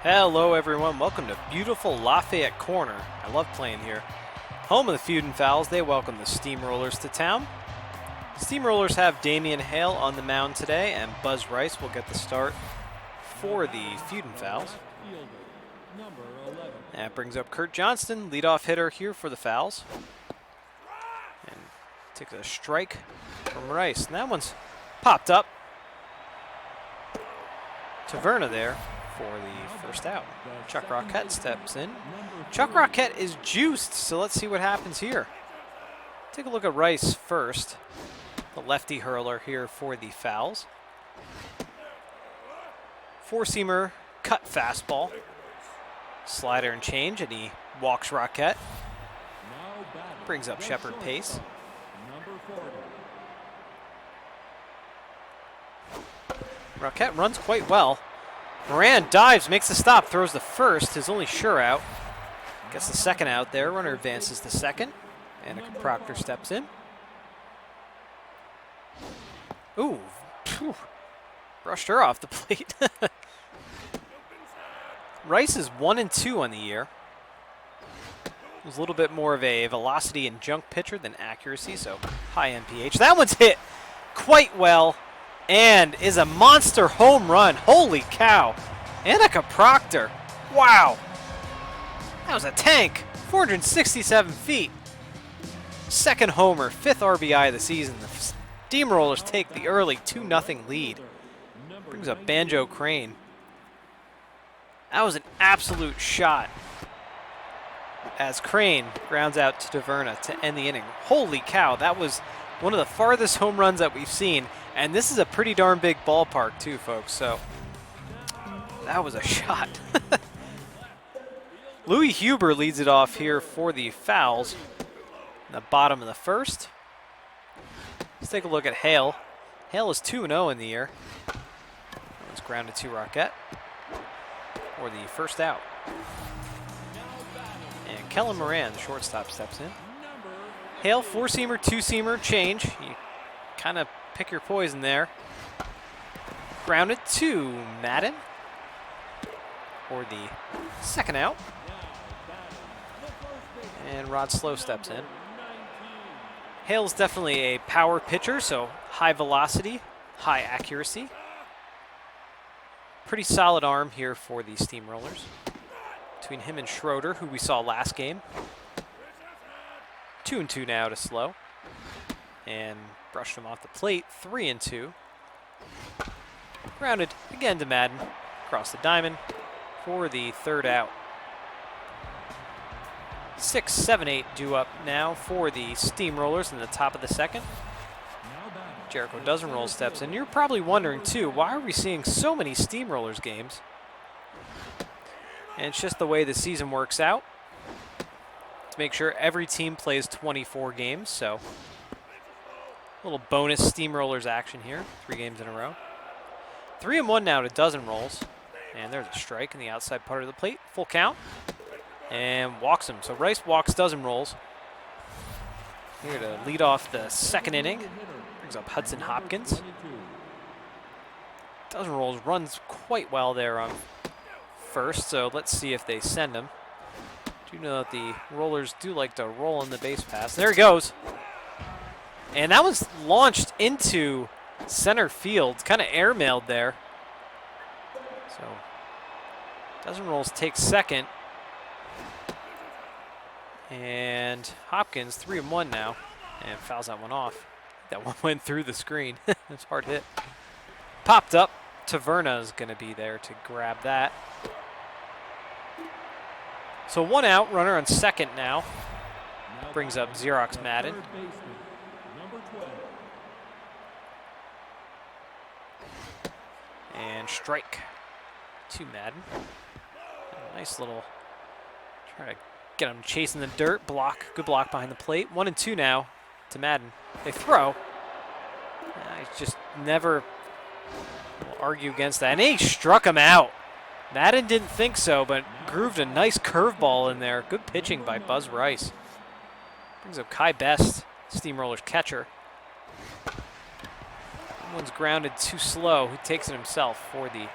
Hello everyone, welcome to beautiful Lafayette Corner. I love playing here. Home of the Feudin'Fowls, they welcome the Steamrollers to town. Steamrollers have Damian Hale on the mound today, and Buzz Rice will get the start for the Feudin'Fowls. That brings up Kurt Johnston, leadoff hitter here for the Fowls. And takes a strike from Rice. And that one's popped up. Taverna there for the first out. Chuck Roquette steps in. Chuck Roquette is juiced, so let's see what happens here. Take a look at Rice first. The lefty hurler here for the Fowls. Four-seamer cut fastball. Slider and change, and he walks Roquette. Brings up Shepard pace. Roquette runs quite well. Moran dives, makes the stop, throws the first, his only sure out. Gets the second out there. Runner advances to second. Annika Proctor steps in. Ooh, phew, brushed her off the plate. Rice is 1-2 on the year. Was a little bit more of a velocity and junk pitcher than accuracy, so high MPH. That one's hit quite well and is a monster home run. Holy cow. Annika Proctor. Wow. That was a tank. 467 feet. Second homer, fifth RBI of the season. The Steamrollers take the early 2-0 lead. Brings up Banjo Crane. That was an absolute shot as Crane grounds out to Taverna to end the inning. Holy cow, that was one of the farthest home runs that we've seen. And this is a pretty darn big ballpark too, folks, so that was a shot. Louis Huber leads it off here for the Fowls in the bottom of the first. Let's take a look at Hale. Hale is 2-0 in the year. That one's grounded to Roquette for the first out. And Kellen Moran, the shortstop, steps in. Hale, four-seamer, two-seamer, change. You kind of pick your poison there. Grounded to Madden for the second out. And Rod Slow steps in. Hale's definitely a power pitcher, so high velocity, high accuracy. Pretty solid arm here for the Steamrollers. Between him and Schroeder, who we saw last game. 2-2 now to Slow. And brushed him off the plate, 3-2. Grounded again to Madden, across the diamond for the third out. 6, 7, 8 due up now for the Steamrollers in the top of the second. Jericho Dozenroll steps in. You're probably wondering too, why are we seeing so many Steamrollers games? And it's just the way the season works out. To make sure every team plays 24 games, so a little bonus Steamrollers action here. 3 games in a row. 3-1 now to Dozenrolls. And there's a strike in the outside part of the plate. Full count. And walks him. So Rice walks Dozenrolls. Here to lead off the second inning. Brings up Hudson Hopkins. Dozenrolls runs quite well there on first, so let's see if they send him. Do know that the Rollers do like to roll in the base pass. There he goes. And that was launched into center field, kind of airmailed there. So Dozenrolls takes second. And Hopkins 3-1 now, and fouls that one off. That one went through the screen. It's a hard hit. Popped up. Taverna is going to be there to grab that. So 1 out, runner on second now. Brings up Xerox Madden. And strike to Madden. Nice little try to get him chasing the dirt. Block, good block behind the plate. 1-2 now to Madden. They throw. He just never will argue against that. And he struck him out. Madden didn't think so, but grooved a nice curveball in there. Good pitching by Buzz Rice. Brings up Kai Best, Steamroller's catcher. That one's grounded too slow. He takes it himself for the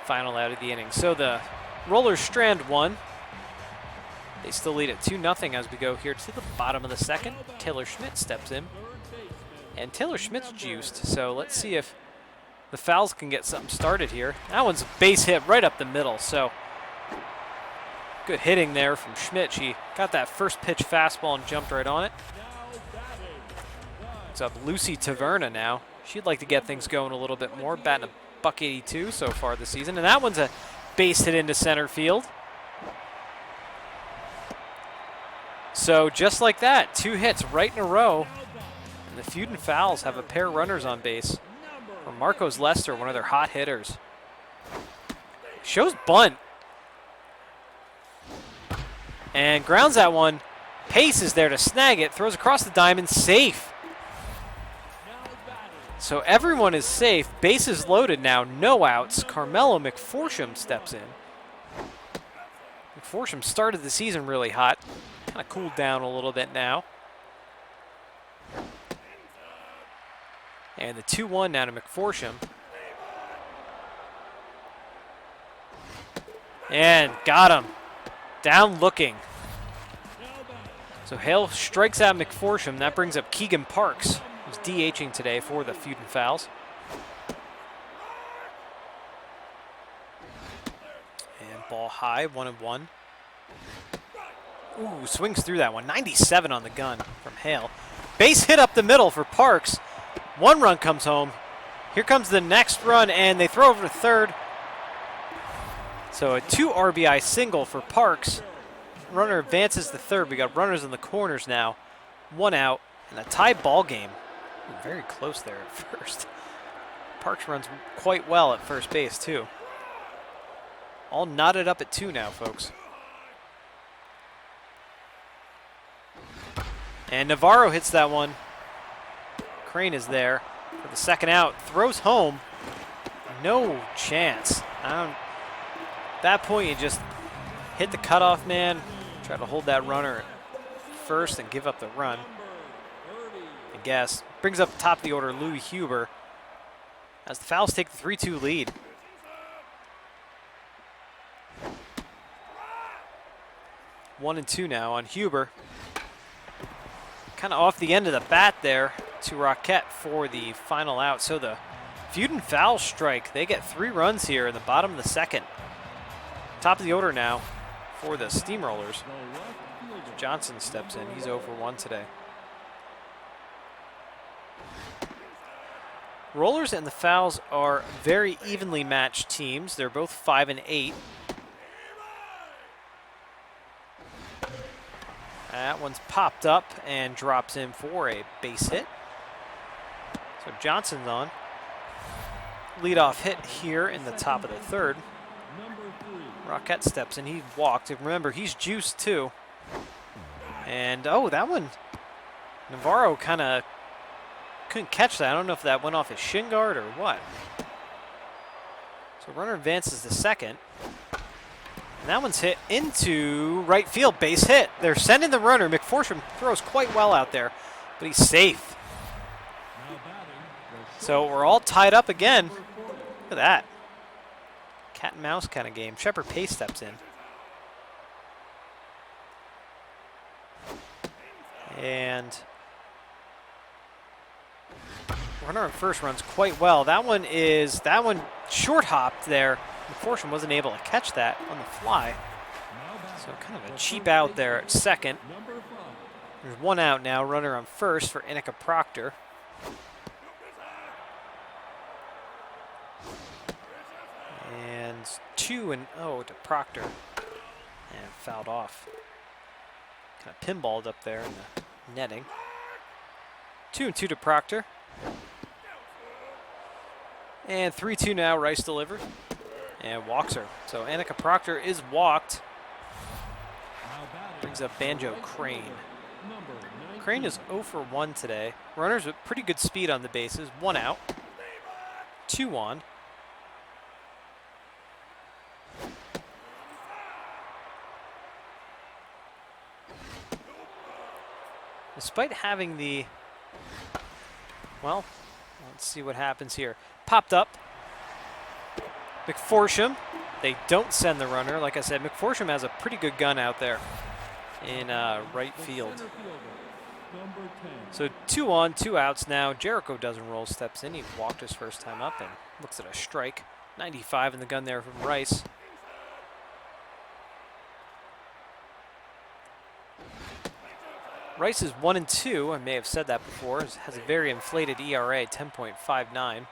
final out of the inning. So the Rollers strand one. They still lead at 2-0 as we go here to the bottom of the second. Taylor Schmidt steps in. And Taylor Schmidt's juiced, so let's see if the Fowls can get something started here. That one's a base hit right up the middle, so good hitting there from Schmidt. She got that first pitch fastball and jumped right on it. It's up Lucy Taverna now. She'd like to get things going a little bit more, batting a .182 so far this season. And that one's a base hit into center field. So just like that, 2 hits right in a row. And the Feudin'Fowls have a pair of runners on base. For Marcos Lester, one of their hot hitters. Shows bunt. And grounds that one. Pace is there to snag it. Throws across the diamond. Safe. So everyone is safe. Bases loaded now. No outs. Carmelo McForsham steps in. McForsham started the season really hot. Kind of cooled down a little bit now. And the 2-1 now to McForsham. And got him. Down looking. So Hale strikes out McForsham. That brings up Keegan Parks, who's DHing today for the Feudin'Fowls. And ball high, 1-1. Ooh, swings through that one. 97 on the gun from Hale. Base hit up the middle for Parks. 1 run comes home. Here comes the next run, and they throw over to third. So a 2 RBI single for Parks. Runner advances to third. We got runners in the corners now. 1 out, and a tie ball game. Ooh, very close there at first. Parks runs quite well at first base, too. All knotted up at 2 now, folks. And Navarro hits that one. Crane is there for the second out. Throws home. No chance. At that point, you just hit the cutoff man. Try to hold that runner at first and give up the run. I guess. Brings up the top of the order Louis Huber as the Fowls take the 3-2 lead. One and 2 now on Huber. Kind of off the end of the bat there to Roquette for the final out. So the Feudin'Fowls strike. They get 3 runs here in the bottom of the second. Top of the order now for the Steamrollers. Johnson steps in. He's 0 for 1 today. Rollers and the Fowls are very evenly matched teams. They're both 5 and 8. That one's popped up and drops in for a base hit. So Johnson's on. Leadoff hit here in the top of the third. Roquette steps in. He walked. And remember, he's juiced too. And, oh, that one, Navarro kind of couldn't catch that. I don't know if that went off his shin guard or what. So runner advances to second. And that one's hit into right field, base hit. They're sending the runner. McForsham throws quite well out there, but he's safe. So we're all tied up again. Look at that. Cat and mouse kind of game. Shepard Pace steps in. And runner on first runs quite well. That one short hopped there. McForsham wasn't able to catch that on the fly. So kind of a cheap out there at second. There's 1 out now. Runner on first for Innika Proctor. And 2-0 to Proctor. And fouled off. Kind of pinballed up there in the netting. 2-2 to Proctor. And 3-2 now. Rice delivered. And walks her. So Annika Proctor is walked. Brings up Banjo Crane. Crane is 0 for 1 today. Runners with pretty good speed on the bases. 1 out. 2 on. Despite having the, well, let's see what happens here. Popped up. McForsham. They don't send the runner. Like I said, McForsham has a pretty good gun out there in right field. So 2 on, 2 outs now. Jericho doesn't roll, steps in. He walked his first time up and looks at a strike. 95 in the gun there from Rice. Rice is 1-2. I may have said that before. Has a very inflated ERA, 10.59.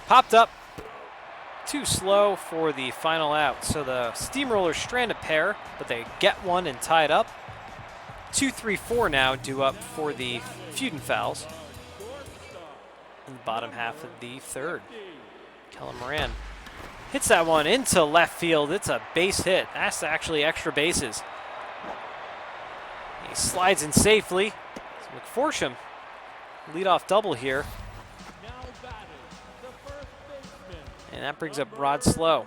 Popped up. Too slow for the final out. So the Steamrollers strand a pair, but they get one and tie it up. 2-3-4 now due up for the Feudin'Fowls in the bottom half of the third. Kellen Moran hits that one into left field. It's a base hit. That's actually extra bases. He slides in safely. So McForsham, leadoff double here. And that brings up Rod Slow.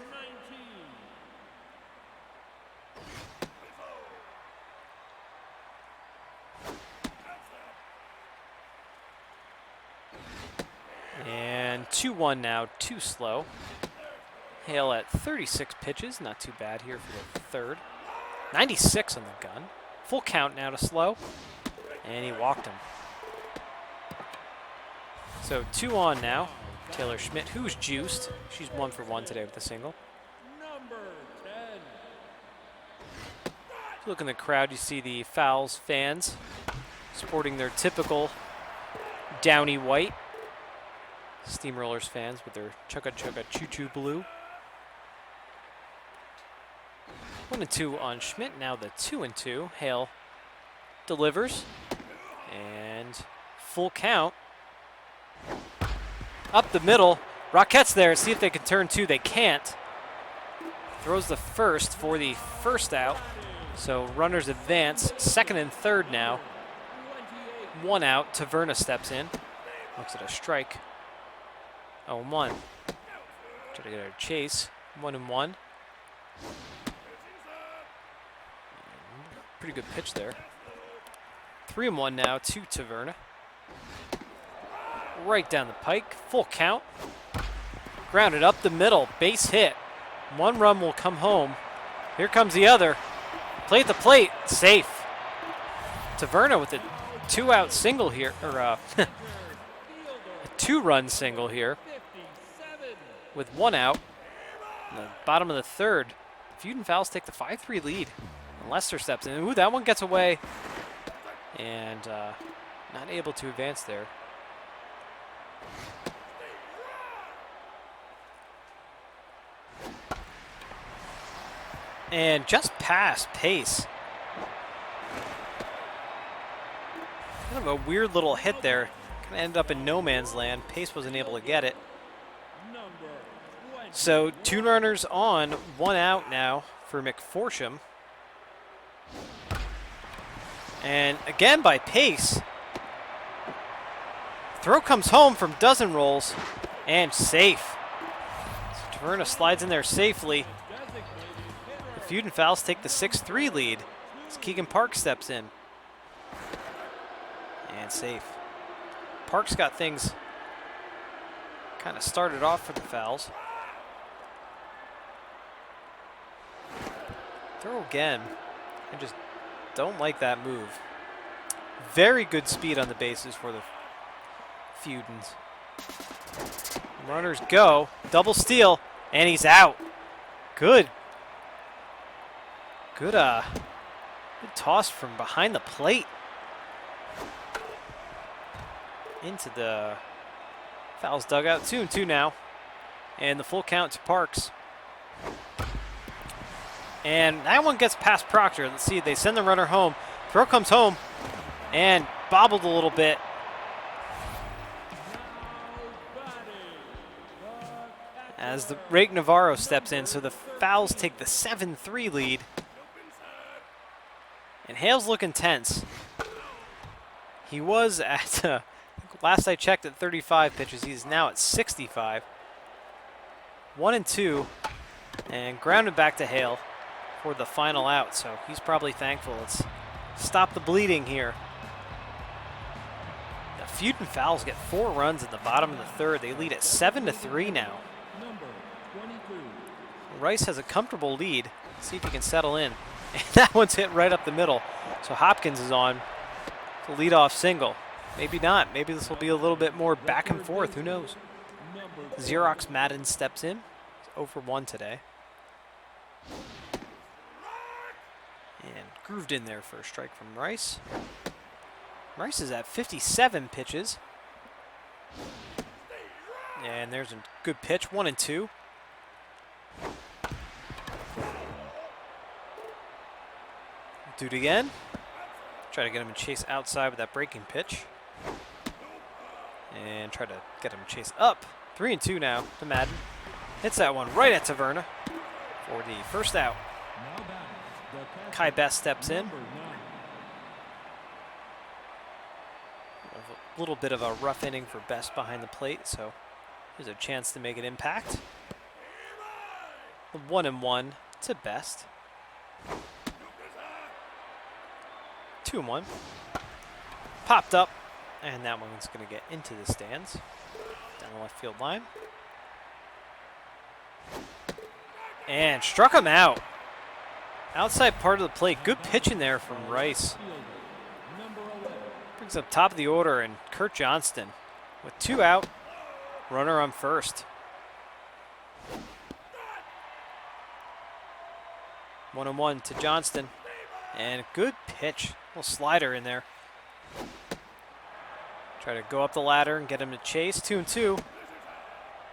And 2-1 now, too slow. Hale at 36 pitches, not too bad here for the third. 96 on the gun. Full count now to Slow, and he walked him. So 2 on now. Taylor Schmidt, who's juiced. She's 1 for 1 today with a single. If you look in the crowd, you see the Fowls fans sporting their typical downy white. Steamrollers fans with their chugga chugga choo choo blue. 1-2 on Schmidt. Now the 2-2. Hale delivers. And full count. Up the middle. Rockettes there. See if they can turn 2. They can't. Throws the first for the first out. So runners advance. Second and third now. 1 out. Taverna steps in. Looks at a strike. 0-1. Try to get a chase. 1-1. Pretty good pitch there. 3-1 now to Taverna. Right down the pike. Full count. Grounded up the middle. Base hit. 1 run will come home. Here comes the other. Play at the plate. Safe. Taverna with a 2-out single here. Or a 2-run single here. With 1 out. In the bottom of the third. Feudin'Fowls take the 5-3 lead. And Lester steps in. Ooh, that one gets away. And not able to advance there. And just past Pace. Kind of a weird little hit there. Kind of ended up in no man's land. Pace wasn't able to get it. So 2 runners on, 1 out now for McForsham. And again by Pace. Throw comes home from dozen rolls and safe. So Taverna slides in there safely. The Feudin'Fowls take the 6-3 lead as Keegan Parks steps in. And safe. Parks got things kind of started off for the Fowls. Throw again. I just don't like that move. Very good speed on the bases for the Feudins. Runners go. Double steal. And he's out. Good. Good toss from behind the plate. Into the Fowls dugout. 2-2 now. And the full count to Parks. And that one gets past Proctor. Let's see, they send the runner home. Throw comes home and bobbled a little bit. As the Rake Navarro steps in, so the Fowls take the 7-3 lead. And Hale's looking tense. He was at, last I checked, at 35 pitches. He's now at 65. 1-2, and grounded back to Hale for the final out, so he's probably thankful. Let's stop the bleeding here. The Feudin'Fowls get 4 runs in the bottom of the third. They lead at 7-3 now. Rice has a comfortable lead. See if he can settle in. And that one's hit right up the middle. So Hopkins is on to lead off single. Maybe not. Maybe this will be a little bit more back and forth. Who knows? Xerox Madden steps in. He's 0 for 1 today. And grooved in there for a strike from Rice. Rice is at 57 pitches. And there's a good pitch, 1 and 2. Do it again. Try to get him to chase outside with that breaking pitch. And try to get him to chase up. 3 and 2 now to Madden. Hits that one right at Taverna for the first out. Kai Best steps in. A little bit of a rough inning for Best behind the plate, so there's a chance to make an impact. 1 and 1 to Best. 2 and 1. Popped up, and that one's going to get into the stands. Down the left field line. And struck him out. Outside part of the plate. Good pitch in there from Rice. Brings up top of the order, and Kurt Johnston with 2 out. Runner on first. 1 and 1 to Johnston. And a good pitch. Little slider in there. Try to go up the ladder and get him to chase. 2 and 2.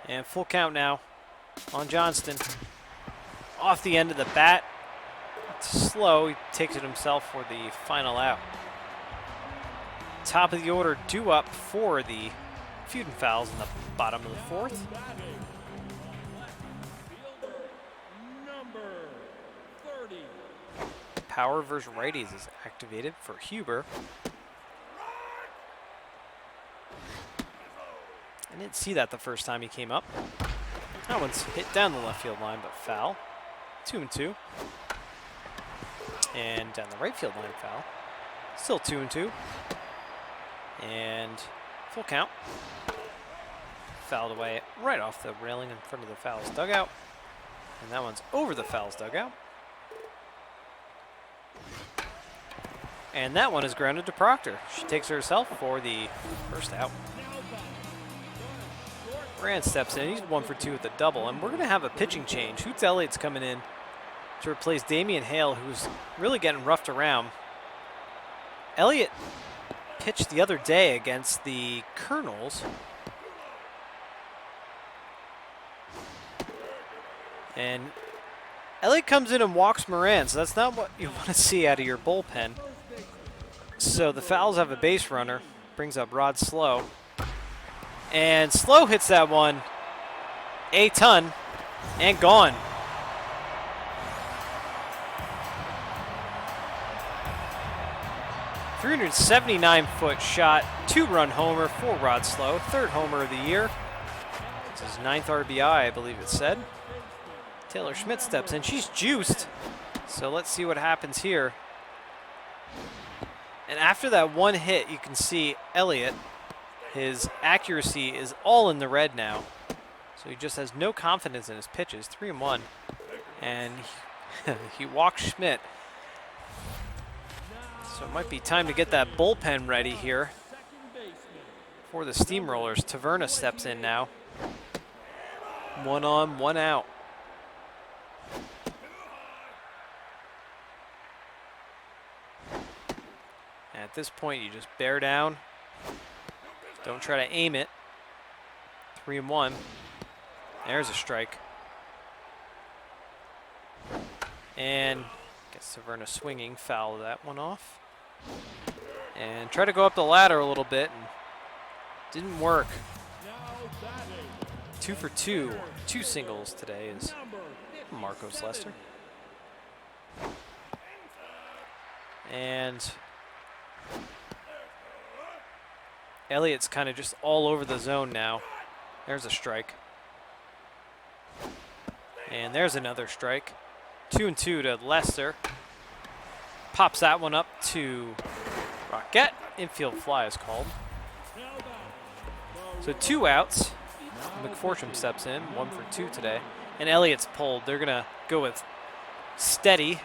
And full count now on Johnston. Off the end of the bat. It's slow. He takes it himself for the final out. Top of the order due up for the Feudin'Fowls in the bottom of the 4th. Power versus righties is activated for Huber. I didn't see that the first time he came up. That one's hit down the left field line, but foul. 2 and 2. And down the right field line, foul. Still 2 and 2. And full count. Fouled away right off the railing in front of the Fowls dugout. And that one's over the Fowls dugout. And that one is grounded to Proctor. She takes herself for the first out. Rand steps in. He's 1 for 2 with the double. And we're going to have a pitching change. Hoots Elliott's coming in to replace Damian Hale, who's really getting roughed around. Elliott pitched the other day against the Colonels. And Elliott comes in and walks Moran, so that's not what you want to see out of your bullpen. So the Fowls have a base runner. Brings up Rod Slow. And Slow hits that one a ton and gone. .379-foot shot, 2-run homer for Rod Slow, 3rd homer of the year. It's his 9th RBI, I believe it said. Taylor Schmidt steps in. She's juiced. So let's see what happens here. And after that one hit, you can see Elliott, his accuracy is all in the red now. So he just has no confidence in his pitches. 3 and 1. And he walks Schmidt. So it might be time to get that bullpen ready here for the Steamrollers. Taverna steps in now. 1 on, 1 out. And at this point, you just bear down. Don't try to aim it. 3 and 1. There's a strike. And gets Taverna swinging, foul that one off. And try to go up the ladder a little bit, and didn't work. 2 for 2. 2 singles today is Marcos Lester. And Elliott's kind of just all over the zone now. There's a strike. And there's another strike. 2 and 2 to Lester. Pops that one up to Rocket. Infield fly is called. So 2 outs. McForsham steps in, 1 for 2 today. And Elliott's pulled. They're going to go with Steady,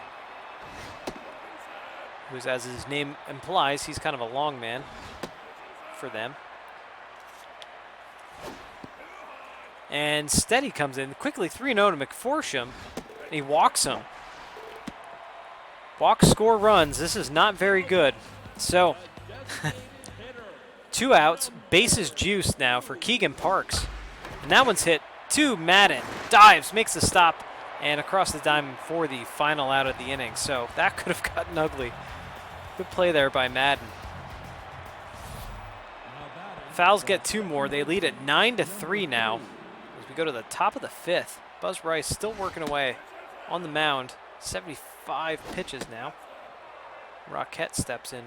who's, as his name implies, he's kind of a long man for them. And Steady comes in quickly, 3-0 to McForsham. And he walks him. Walk, score, runs. This is not very good. So, 2 outs. Bases juiced now for Keegan Parks. And that one's hit to Madden. Dives, makes the stop, and across the diamond for the final out of the inning. So that could have gotten ugly. Good play there by Madden. Fowls get 2 more. They lead at 9-3 now. As we go to the top of the 5th. Buzz Rice still working away on the mound. 75 pitches now. Roquette steps in.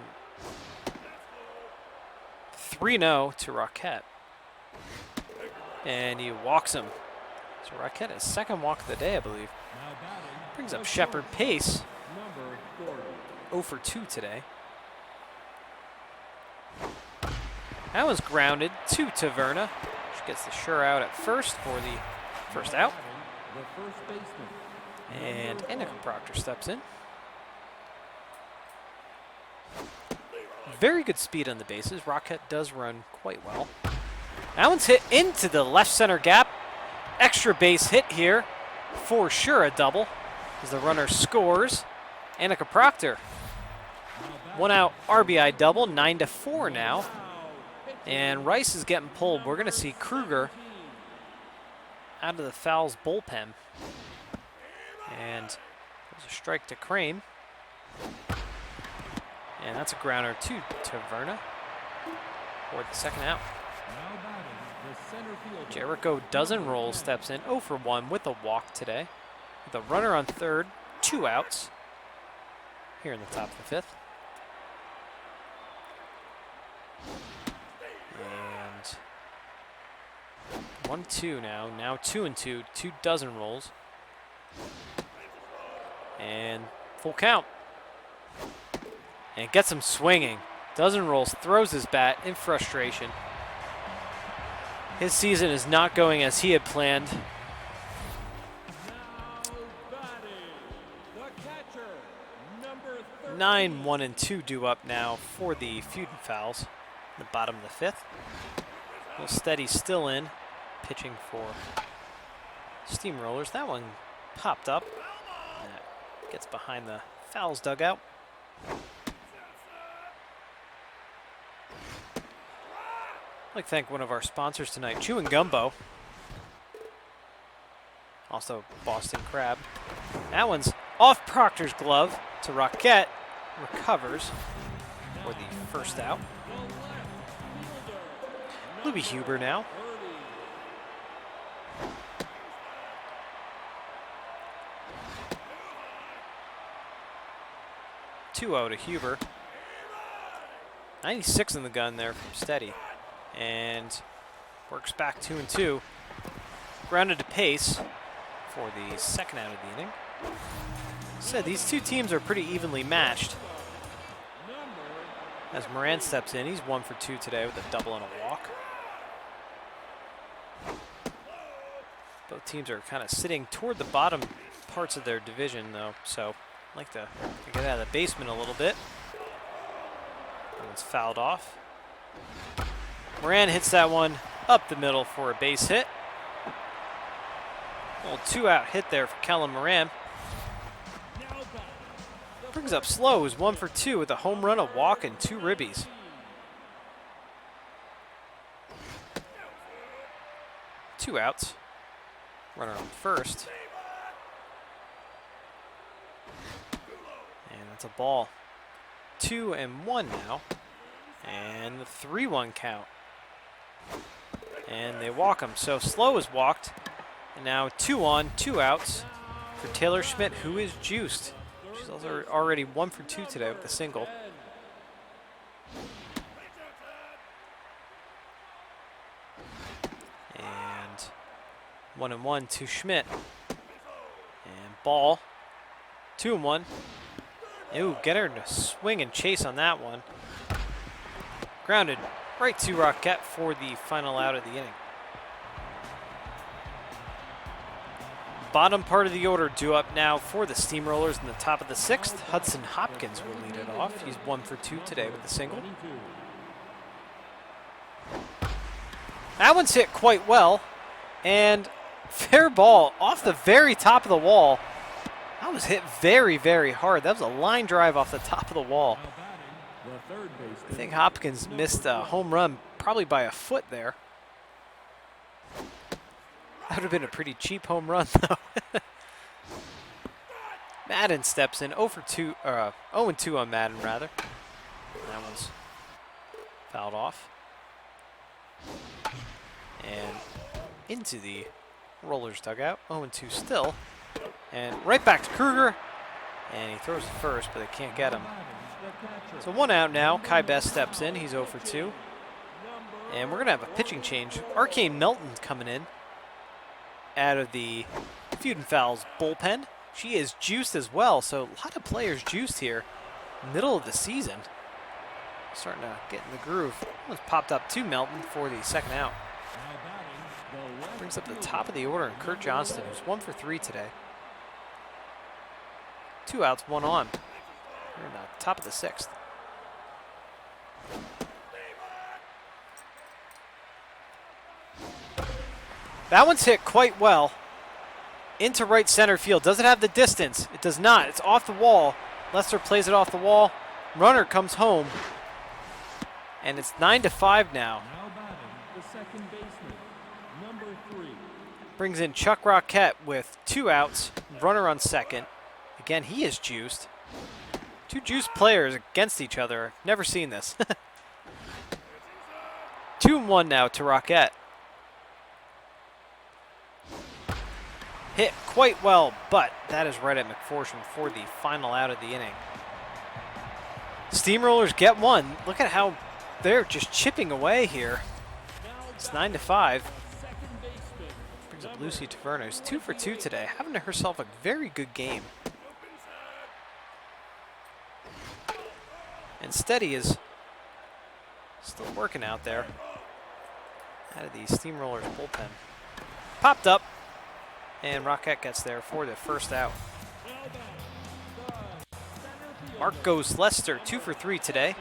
3-0 to Roquette. And he walks him. So Roquette, his second walk of the day, I believe. Brings up Shepard Pace. 0 for 2 today. That was grounded to Taverna. She gets the sure out at first for the first out. And Annika Proctor steps in. Very good speed on the bases. Roquette does run quite well. That one's hit into the left center gap. Extra base hit here. For sure a double as the runner scores. Annika Proctor. 1 out RBI double, 9-4 now. And Rice is getting pulled. We're going to see Kruger out of the Fowls bullpen. And there's a strike to Crane. And that's a grounder to Taverna for the second out. Jericho Dozenroll steps in 0 for 1 with a walk today. With a runner on third, 2 outs here in the top of the 5th. And 1-2 now. Now 2-2. 2 Dozenrolls. And full count. And gets him swinging. Dozenrolls throws his bat in frustration. His season is not going as he had planned. Nine, 1-2 due up now for the Feudin'Fowls. The bottom of the 5th. Will Steady still in, pitching for Steamrollers. That one popped up. That gets behind the Fowls dugout. I'd like to thank one of our sponsors tonight, Chewin' Gumbo. Also Boston Crab. That one's off Proctor's glove to Roquette. Recovers for the first out. Louis Huber now. Two-0 to Huber. 96 in the gun there from Steady. And works back 2-2. Grounded to Pace for the second out of the inning. So these two teams are pretty evenly matched. As Moran steps in, he's 1 for 2 today with a double and a walk. Both teams are kind of sitting toward the bottom parts of their division, though, so I'd like to get out of the basement a little bit. That one's fouled off. Moran hits that one up the middle for a base hit. A little 2-out hit there for Kellen Moran. Brings up slow, is 1 for 2 with a home run, a walk, and 2 ribbies. Two outs. Runner on first. And that's a ball. 2-1 now. And the 3-1 count. And they walk him. So Slow is walked. And now 2 on, 2 outs for Taylor Schmidt, who is juiced. She's also already 1 for 2 today with a single. And 1-1 to Schmidt. And ball. 2-1. Ooh, get her to swing and chase on that one. Grounded right to Roquette for the final out of the inning. bottom part of the order due up now for the Steamrollers in the top of the 6th. Hudson Hopkins will lead it off. He's 1 for 2 today with a single. That one's hit quite well. And fair ball off the very top of the wall. That was hit very, very hard. That was a line drive off the top of the wall. I think Hopkins missed a home run probably by a foot there. That would have been a pretty cheap home run, though. Madden steps in 0 for 2, 0 and 2 on Madden, rather. And that one's fouled off. And into the Rollers dugout. 0 and 2 still. And right back to Kruger. And he throws it first, but they can't get him. So 1 out now. Kai Best steps in. He's 0 for 2. And we're going to have a pitching change. Arcane Melton's coming in out of the Feudin'Fowls bullpen. She is juiced as well, so a lot of players juiced here. Middle of the season. Starting to get in the groove. One's popped up to Melton for the 2nd out. Brings up the top of the order, and Kurt Johnston, who's 1 for 3 today. 2 outs, 1 on. We're in the top of the 6th. That one's hit quite well into right center field. Does it have the distance? It does not. It's off the wall. Lester plays it off the wall. Runner comes home. And it's 9-5 now. The second baseman, number 3. Brings in Chuck Roquette with 2 outs. Runner on second. Again, he is juiced. 2 juiced players against each other. Never seen this. 2-1 now to Roquette. Hit quite well, but that is right at McPherson for the final out of the inning. Steamrollers get 1. Look at how they're just chipping away here. It's 9-5. Brings up Lucy Taverna, who's 2 for 2 today, having herself a very good game. And Steady is still working out there out of the Steamrollers bullpen. Popped up. And Roquette gets there for the 1st out. Marcos Lester, 2 for 3 today.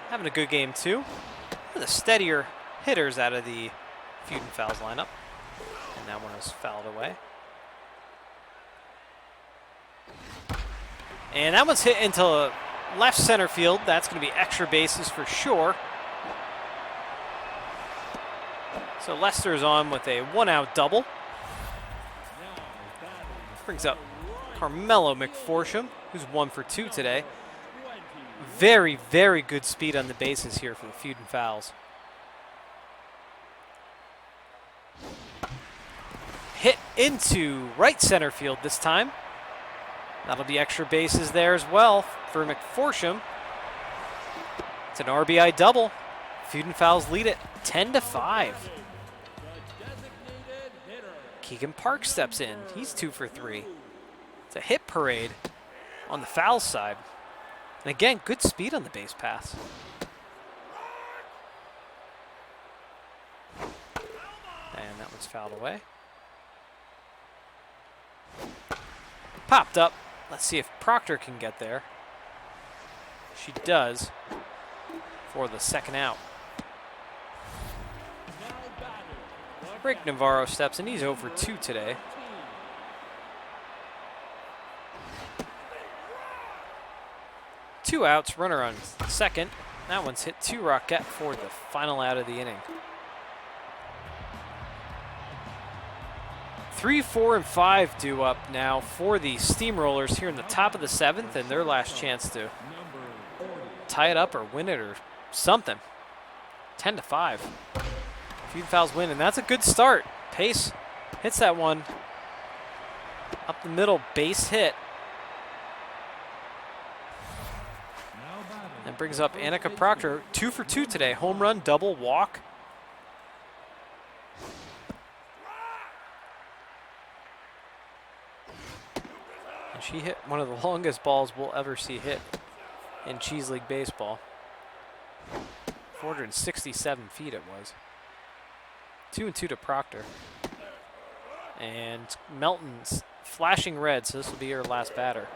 Having a good game, too. One of the steadier hitters out of the Feudin'Fowls lineup. And that one is fouled away. And that one's hit into left center field. That's going to be extra bases for sure. So Lester's on with a 1-out double. Brings up Carmelo McPherson, who's 1 for 2 today. Very, very good speed on the bases here for the Feudin'Fowls. Hit into right center field this time. That'll be extra bases there as well for McPherson. It's an RBI double. Feudin'Fowls lead it 10-5. Keegan Park steps in. He's 2 for 3. It's a hit parade on the foul side. And again, good speed on the base paths. And that one's fouled away. Popped up. Let's see if Proctor can get there. She does for the 2nd out. Rick Navarro steps in. He's 0 for 2 today. Two outs, runner on second. That one's hit to Roquette for the final out of the inning. 3, 4, and 5 due up now for the Steamrollers here in the top of the 7th, and their last chance to tie it up or win it or something. 10-5. Feudin'Fowls win, and that's a good start. Pace hits that one up the middle, base hit. And brings up Annika Proctor, 2 for 2 today. Home run, double, walk. And she hit one of the longest balls we'll ever see hit in Cheese League baseball. 467 feet it was. 2-2 to Proctor. And Melton's flashing red, so this will be your last batter.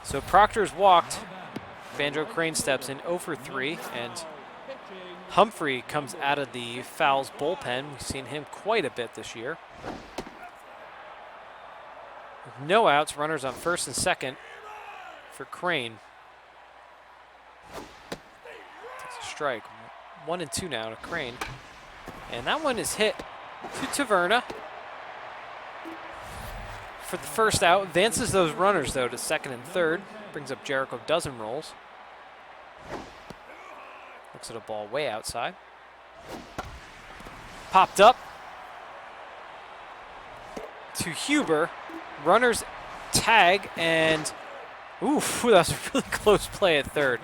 So Proctor's walked. Banjo Crane steps in 0 for 3, and Humphrey comes out of the Fowls bullpen. We've seen him quite a bit this year. With no outs, runners on first and second for Crane. Takes a strike. 1 and 2 now to Crane. And that one is hit to Taverna for the first out. Advances those runners, though, to second and third. Brings up Jericho dozen rolls. Looks at a ball way outside. Popped up to Huber. Runners tag, and oof, that was a really close play at third.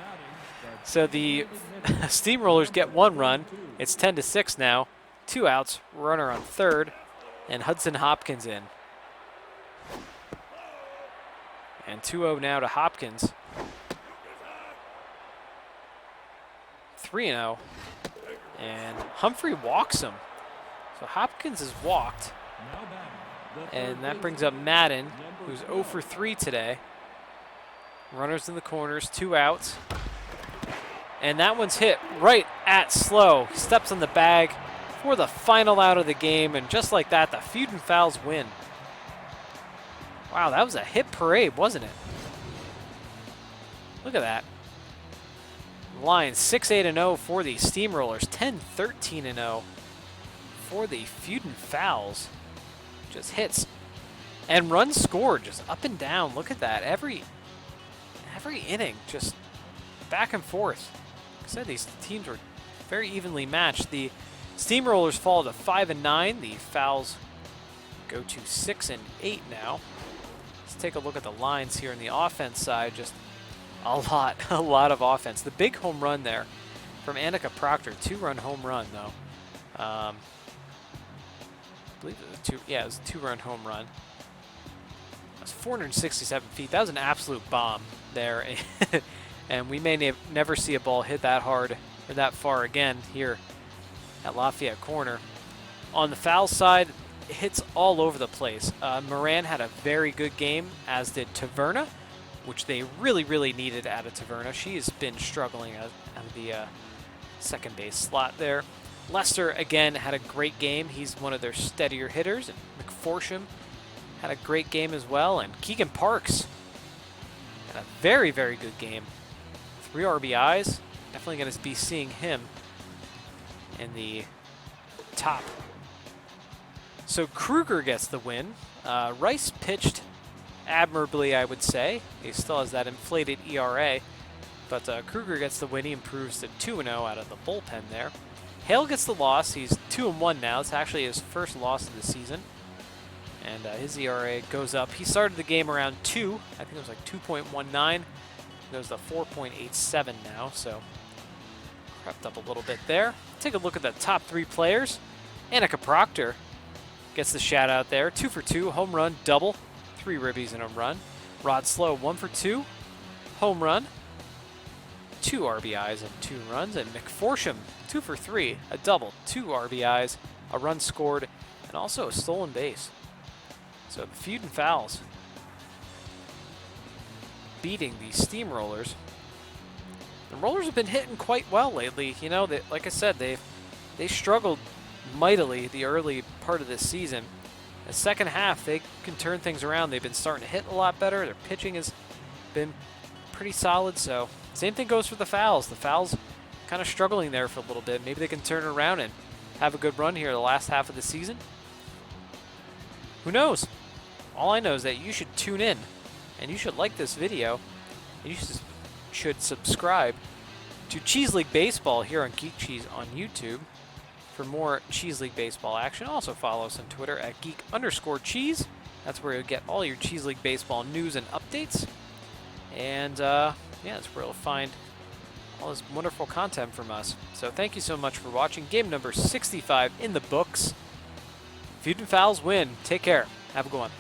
So the Steamrollers get 1 run. It's 10-6 now. 2 outs, runner on third, and Hudson Hopkins in. And 2-0 now to Hopkins. 3-0. And Humphrey walks him. So Hopkins is walked. And that brings up Madden, who's 0 for 3 today. Runners in the corners, 2 outs. And that one's hit right at Slow. He steps on the bag for the final out of the game. And just like that, the Feudin'Fowls win. Wow, that was a hit parade, wasn't it? Look at that. Lions 6-8-0 for the Steamrollers, 10-13-0 for the Feudin'Fowls. Just hits and runs scored, just up and down. Look at that. Every inning, just back and forth. Like I said, these teams were very evenly matched. The Steamrollers fall to 5-9. The Fowls go to 6-8 now. Let's take a look at the lines here on the offense side. Just a lot of offense. The big home run there from Annika Proctor, 2-run home run though. I believe it was a 2-run home run. It was 467 feet. That was an absolute bomb there. And we may never see a ball hit that hard or that far again here at Lafayette Corner. On the foul side, hits all over the place. Moran had a very good game, as did Taverna, which they really needed out of Taverna. She has been struggling out of the second base slot there. Lester, again, had a great game. He's one of their steadier hitters. And McForsham had a great game as well. And Keegan Parks had a very good game. 3 RBIs. Definitely going to be seeing him in the top. So Kruger gets the win. Rice pitched admirably, I would say. He still has that inflated ERA. But Kruger gets the win. He improves to 2-0 out of the bullpen there. Hale gets the loss. He's 2-1 now. It's actually his first loss of the season. And his ERA goes up. He started the game around 2. I think it was like 2.19. Goes to 4.87 now. So crept up a little bit there. Take a look at the top 3 players. Annika Proctor gets the shout out there. 2 for 2. Home run, double. 3 ribbies and a run. Rod Slow, 1 for 2. Home run. 2 RBIs and 2 runs. And McForsham, 2 for 3. A double, 2 RBIs, a run scored, and also a stolen base. So the Feudin'Fowls beating the Steamrollers. The Rollers have been hitting quite well lately. You know, like I said, they struggled mightily the early part of this season. The second half, they can turn things around. They've been starting to hit a lot better. Their pitching has been pretty solid. So same thing goes for the Fowls. The Fowls kind of struggling there for a little bit. Maybe they can turn it around and have a good run here the last half of the season. Who knows? All I know is that you should tune in, and you should like this video, and you should subscribe to Cheese League Baseball here on Geek Cheese on YouTube for more Cheese League Baseball action. Also follow us on Twitter at geek_cheese. That's where you'll get all your Cheese League Baseball news and updates. And yeah, that's where you'll find all this wonderful content from us. So thank you so much for watching. Game number 65 in the books. Feudin'Fowls win. Take care. Have a good one.